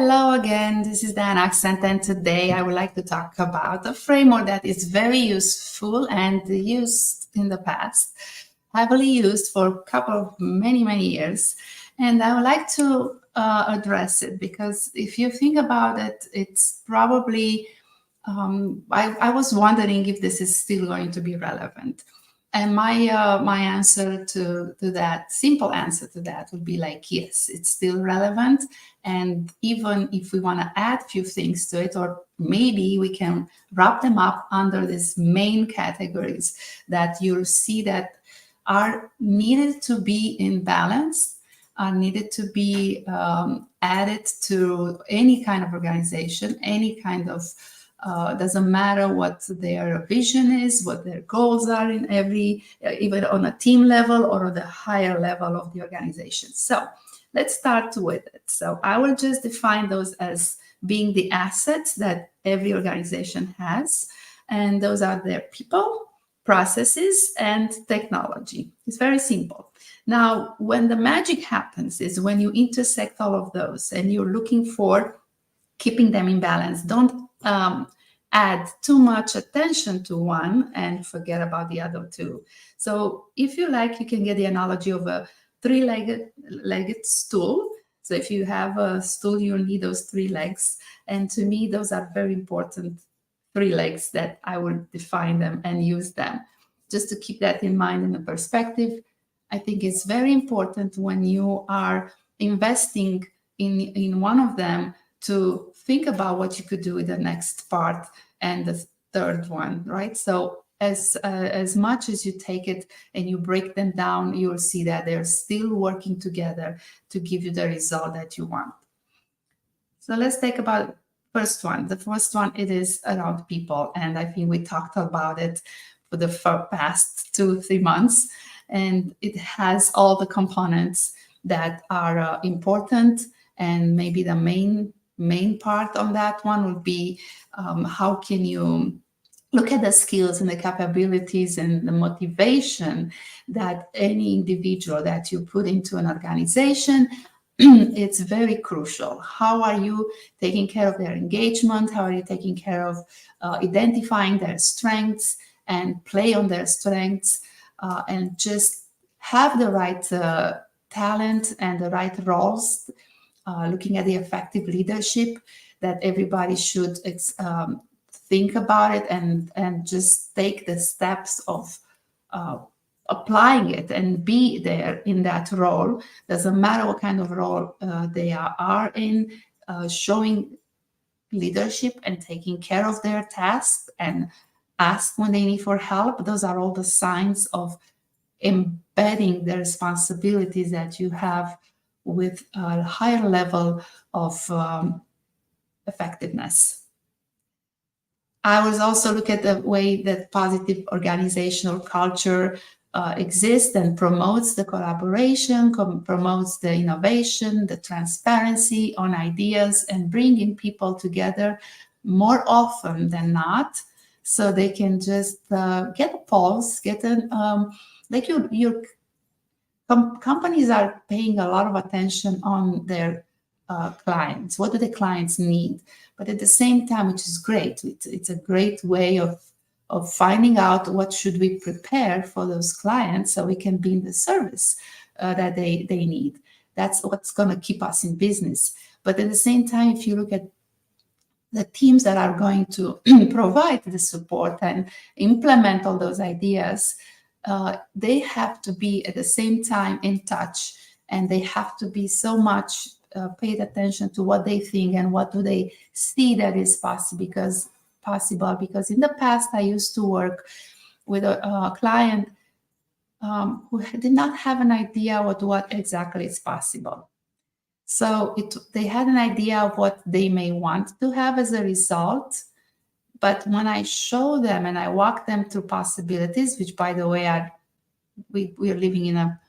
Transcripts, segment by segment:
Hello again, this is Dan Accent, and today I would like to talk about a framework that is very useful and used in the past, heavily used for a couple of many years. And I would like to address it because if you think about it, it's probably, I was wondering if this is still going to be relevant. And my answer to that, simple answer to that would be like, yes, it's still relevant. And even if we want to add a few things to it, or maybe we can wrap them up under these main categories that you'll see that are needed to be in balance, are needed to be added to any kind of organization, any kind of doesn't matter what their vision is, what their goals are in every, even on a team level or on the higher level of the organization. So let's start with it. So I will just define those as being the assets that every organization has. And those are their people, processes, and technology. It's very simple. Now, when the magic happens is when you intersect all of those and you're looking for keeping them in balance. Don't add too much attention to one and forget about the other two. So if you like, you can get the analogy of a three-legged stool. So if you have a stool, you need those three legs. And to me, those are very important three legs that I will define them and use them. Just to keep that in mind in the perspective, I think it's very important when you are investing in one of them to think about what you could do with the next part and the third one, right? So as much as you take it and you break them down, you will see that they're still working together to give you the result that you want. So let's take about first one. The first one, it is around people. And I think we talked about it for the past 2-3 months. And it has all the components that are important. And maybe the main part on that one would be how can you look at the skills and the capabilities and the motivation that any individual that you put into an organization. It's very crucial. How are you taking care of their engagement? How are you taking care of identifying their strengths and play on their strengths and just have the right talent and the right roles, looking at the effective leadership that everybody should think about it and just take the steps of applying it and be there in that role. Doesn't matter what kind of role they are in, showing leadership and taking care of their tasks and ask when they need for help. Those are all the signs of embedding the responsibilities that you have with a higher level of effectiveness. I was also look at the way that positive organizational culture exists and promotes the collaboration, promotes the innovation, the transparency on ideas, and bringing people together more often than not, so they can just get a pulse, get an like your companies are paying a lot of attention on their clients. What do the clients need? But at the same time, which is great, it's a great way of finding out what should we prepare for those clients so we can be in the service that they need. That's what's going to keep us in business. But at the same time, if you look at the teams that are going to provide the support and implement all those ideas, they have to be at the same time in touch, and they have to be so much paid attention to what they think and what do they see that is possible. Because in the past, I used to work with a client who did not have an idea what exactly is possible. So they had an idea of what they may want to have as a result. But when I show them and I walk them through possibilities, which, by the way, we are living in a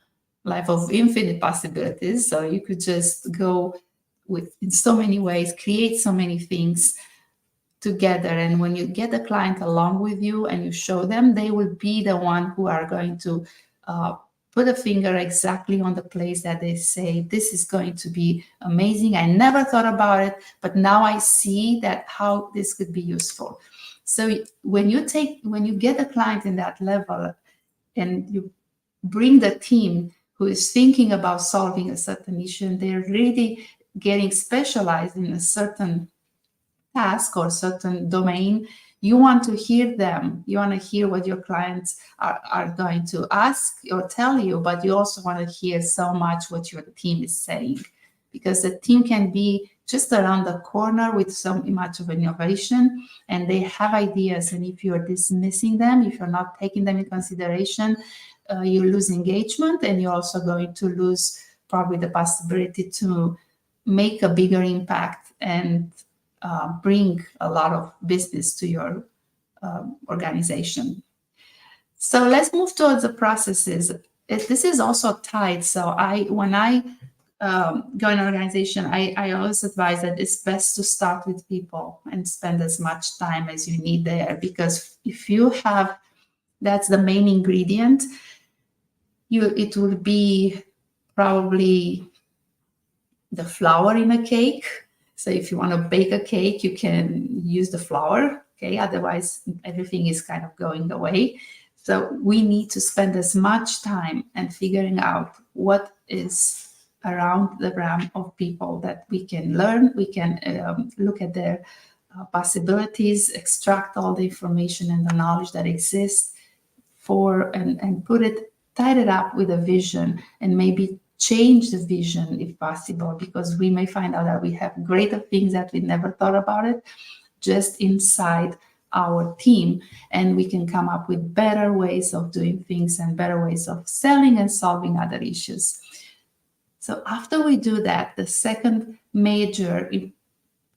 life of infinite possibilities. So you could just go in so many ways, create so many things together. And when you get the client along with you and you show them, they will be the one who are going to put a finger exactly on the place that they say, this is going to be amazing. I never thought about it, but now I see that how this could be useful. So when you get a client in that level and you bring the team who is thinking about solving a certain issue, and they're really getting specialized in a certain task or certain domain, you want to hear them. You want to hear what your clients are going to ask or tell you, but you also want to hear so much what your team is saying, because the team can be just around the corner with so much of innovation, and they have ideas. And if you're dismissing them, if you're not taking them in consideration, you lose engagement, and you're also going to lose probably the possibility to make a bigger impact and bring a lot of business to your organization. So let's move towards the processes. This is also tied. So when I go in an organization, I always advise that it's best to start with people and spend as much time as you need there, because if you have, that's the main ingredient, it will be probably the flour in a cake. So if you want to bake a cake, you can use the flour, okay? Otherwise, everything is kind of going away. So we need to spend as much time and figuring out what is around the realm of people that we can learn. We can look at their possibilities, extract all the information and the knowledge that exists and tie it up with a vision, and maybe change the vision if possible, because we may find out that we have greater things that we never thought about it just inside our team, and we can come up with better ways of doing things and better ways of selling and solving other issues. So after we do that, the second major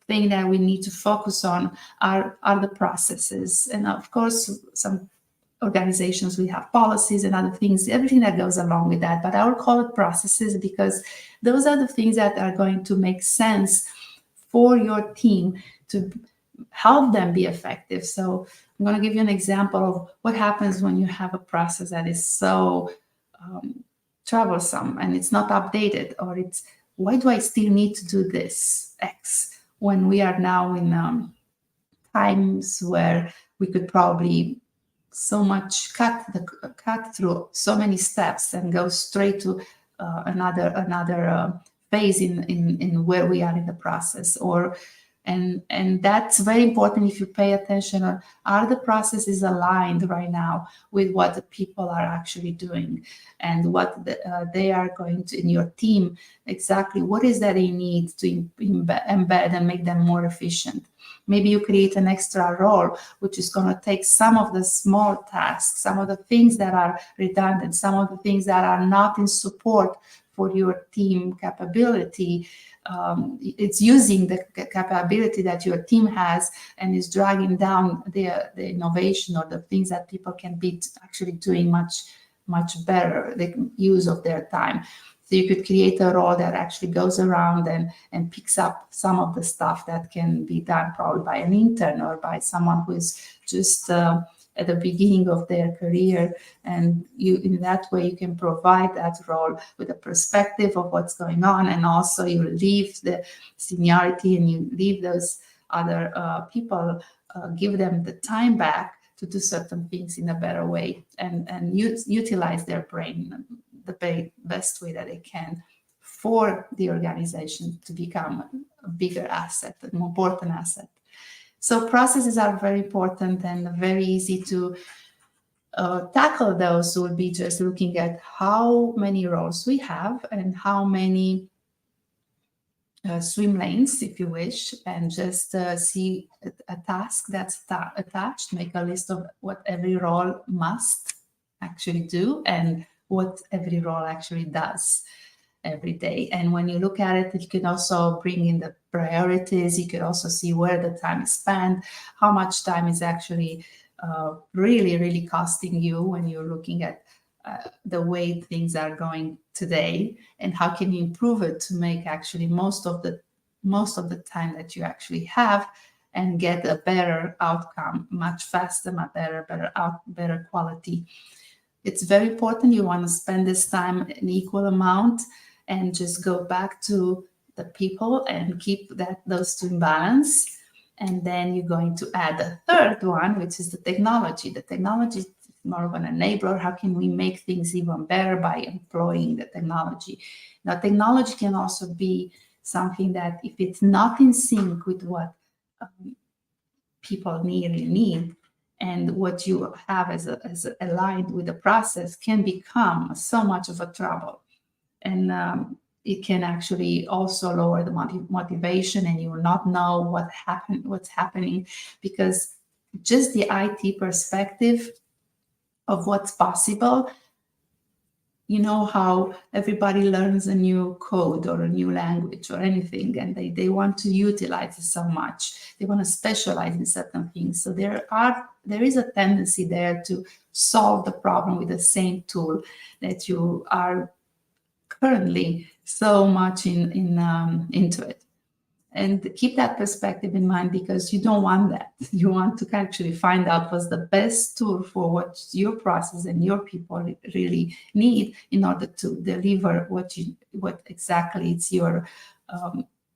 thing that we need to focus on are the processes. And of course, some organizations, we have policies and other things, everything that goes along with that. But I would call it processes, because those are the things that are going to make sense for your team to help them be effective. So I'm going to give you an example of what happens when you have a process that is so troublesome and it's not updated, or it's, why do I still need to do this X when we are now in times where we could probably so much cut through so many steps and go straight to another phase in where we are in the process, and that's very important. If you pay attention, are the processes aligned right now with what the people are actually doing, and what they are going to, in your team, exactly what is that they need to embed and make them more efficient. Maybe you create an extra role, which is going to take some of the small tasks, some of the things that are redundant, some of the things that are not in support for your team capability. It's using the capability that your team has and is dragging down the innovation or the things that people can be actually doing much better, the use of their time. So you could create a role that actually goes around and picks up some of the stuff that can be done probably by an intern or by someone who is just at the beginning of their career. And in that way, you can provide that role with a perspective of what's going on. And also you leave the seniority and you leave those other people, give them the time back to do certain things in a better way and utilize their brain the best way that they can for the organization to become a bigger asset, a more important asset. So processes are very important and very easy to tackle. Those would be just looking at how many roles we have and how many swim lanes, if you wish, and just see a task that's attached, make a list of what every role must actually do and what every role actually does every day. And when you look at it, you can also bring in the priorities. You could also see where the time is spent, how much time is actually really costing you when you're looking at the way things are going today, and how can you improve it to make actually most of the time that you actually have and get a better outcome, much faster, much better quality. it's very important. You want to spend this time an equal amount and just go back to the people and keep those two in balance. And then you're going to add a third one, which is the technology. The technology is more of an enabler. How can we make things even better by employing the technology? Now, technology can also be something that if it's not in sync with what people really need, and what you have as aligned with the process, can become so much of a trouble. And it can actually also lower the motivation, and you will not know what's happening, because just the IT perspective of what's possible, you know how everybody learns a new code or a new language or anything, and they want to utilize it so much. They want to specialize in certain things. So there is a tendency there to solve the problem with the same tool that you are currently so much into it. And keep that perspective in mind, because you don't want that. You want to actually find out what's the best tool for what your process and your people really need in order to deliver what exactly it's your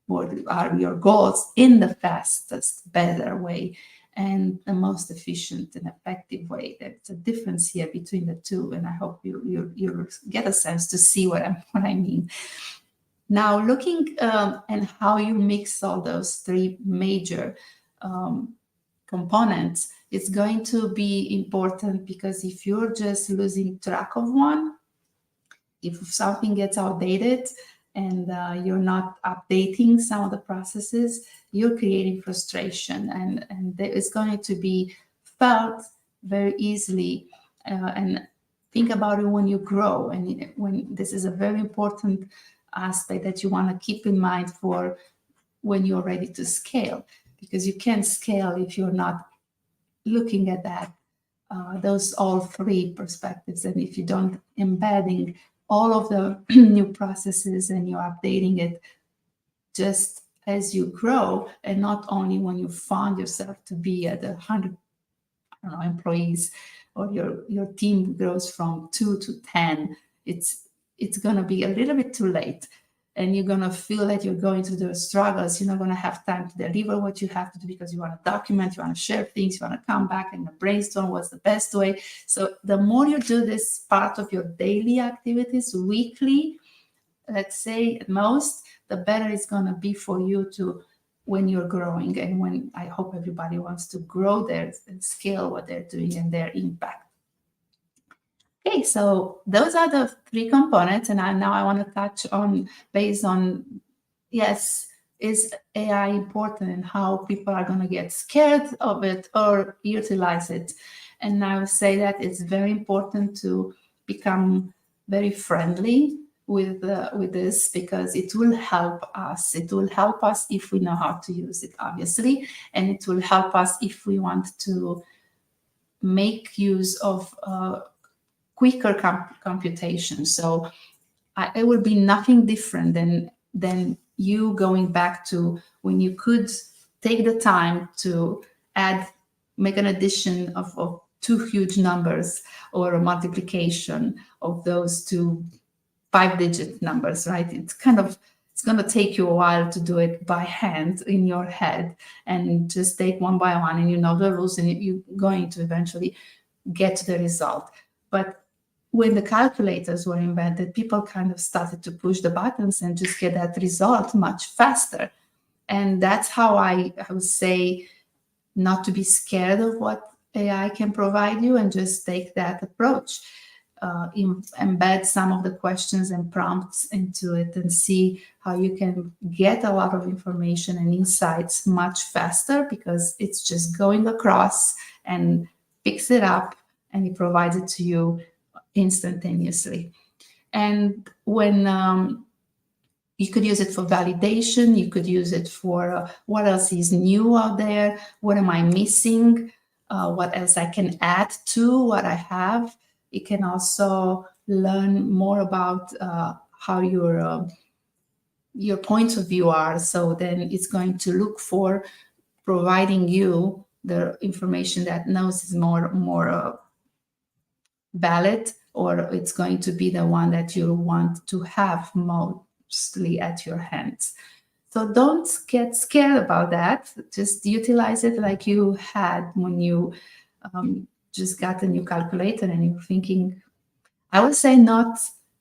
what are your goals in the fastest, better way, and the most efficient and effective way. There's a difference here between the two, and I hope you get a sense to see what I mean. Now, looking at how you mix all those three major components, it's going to be important, because if you're just losing track of one, if something gets outdated and you're not updating some of the processes, you're creating frustration, and it's going to be felt very easily. And think about it when you grow, and when this is a very important aspect that you want to keep in mind for when you're ready to scale, because you can't scale if you're not looking at that those all three perspectives, and if you don't embedding all of the new processes and you're updating it just as you grow, and not only when you found yourself to be at 100 employees, or your team grows from 2 to 10. It's going to be a little bit too late, and you're going to feel that you're going through the struggles. You're not going to have time to deliver what you have to do, because you want to document, you want to share things, you want to come back and brainstorm what's the best way. So the more you do this part of your daily activities weekly, let's say at most, the better it's going to be for you to when you're growing, and when I hope everybody wants to grow their and scale what they're doing and their impact. Okay, so those are the three components, and now I want to touch on, based on, yes, is AI important, and how people are going to get scared of it or utilize it. And I would say that it's very important to become very friendly with this, because it will help us. It will help us if we know how to use it, obviously, and it will help us if we want to make use of quicker computation. So it will be nothing different than you going back to when you could take the time to make an addition of two huge numbers, or a multiplication of those two 5-digit numbers, right? It's going to take you a while to do it by hand in your head, and just take one by one, and you know the rules, and you're going to eventually get to the result. But when the calculators were invented, people kind of started to push the buttons and just get that result much faster. And that's how I would say not to be scared of what AI can provide you, and just take that approach. Embed some of the questions and prompts into it, and see how you can get a lot of information and insights much faster, because it's just going across and picks it up, and it provides it to you instantaneously. And when you could use it for validation, you could use it for what else is new out there, what am I missing, what else I can add to what I have. It can also learn more about how your points of view are. So then it's going to look for providing you the information that knows is more valid or it's going to be the one that you want to have mostly at your hands. So don't get scared about that. Just utilize it like you had when you just got a new calculator and you're thinking, I would say not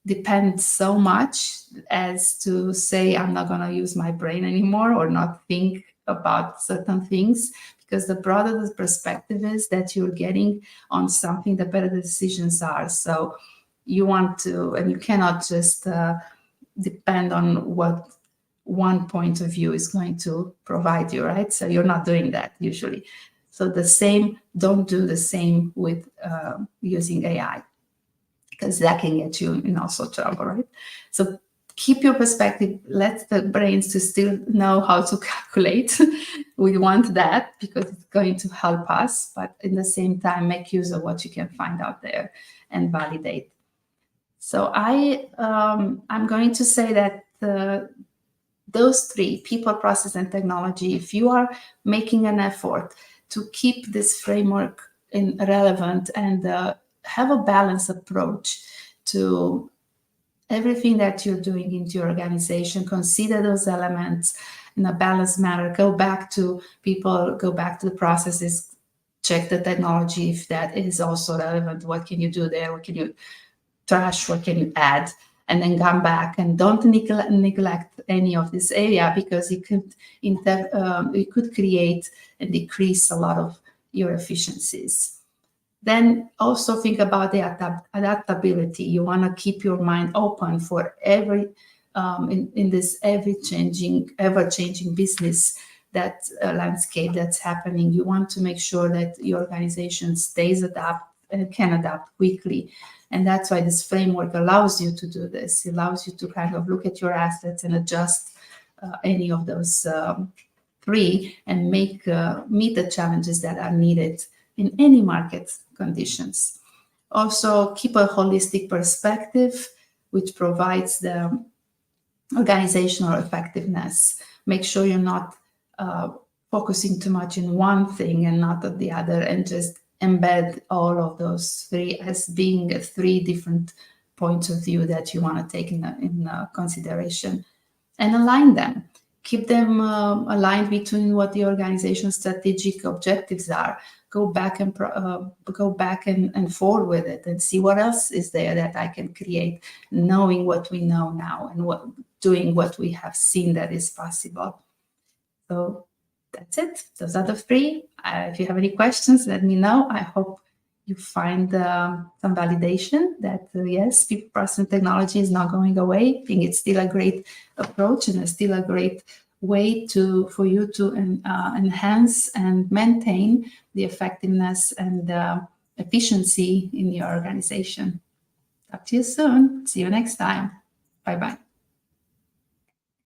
depend so much as to say I'm not going to use my brain anymore or not think about certain things, because the broader the perspective is that you're getting on something, the better the decisions are. So you want to, and you cannot just depend on what one point of view is going to provide you, right? So you're not doing that usually. So don't do the same with using AI, because that can get you in all sorts of trouble, right? So keep your perspective. Let the brains to still know how to calculate. We want that because it's going to help us, but in the same time, make use of what you can find out there and validate. So I'm going to say that those three, people, process, and technology, if you are making an effort to keep this framework relevant and have a balanced approach to everything that you're doing into your organization, consider those elements in a balanced manner. Go back to the processes, check the technology if that is also relevant. What can you do there? What can you trash? What can you add? And then come back, and don't neglect any of this area, because it could create and decrease a lot of your efficiencies. Then also think about the adaptability. You want to keep your mind open for every in this ever-changing business landscape that's happening. You want to make sure that your organization stays can adapt quickly. And that's why this framework allows you to do this. It allows you to kind of look at your assets and adjust any of those three and meet the challenges that are needed in any market conditions. Also, keep a holistic perspective, which provides the organizational effectiveness. Make sure you're not focusing too much in one thing and not at the other, and just embed all of those three as being three different points of view that you want to take in consideration, and align them. Keep them aligned between what the organization's strategic objectives are. Go back and forward with it and see what else is there that I can create, knowing what we know now and doing what we have seen that is possible. So that's it. Those are the three. If you have any questions, let me know. I hope you find some validation that yes, people, process, and technology is not going away. I think it's still a great approach, and it's still a great way for you to enhance and maintain the effectiveness and efficiency in your organization. Talk to you soon. See you next time. Bye-bye.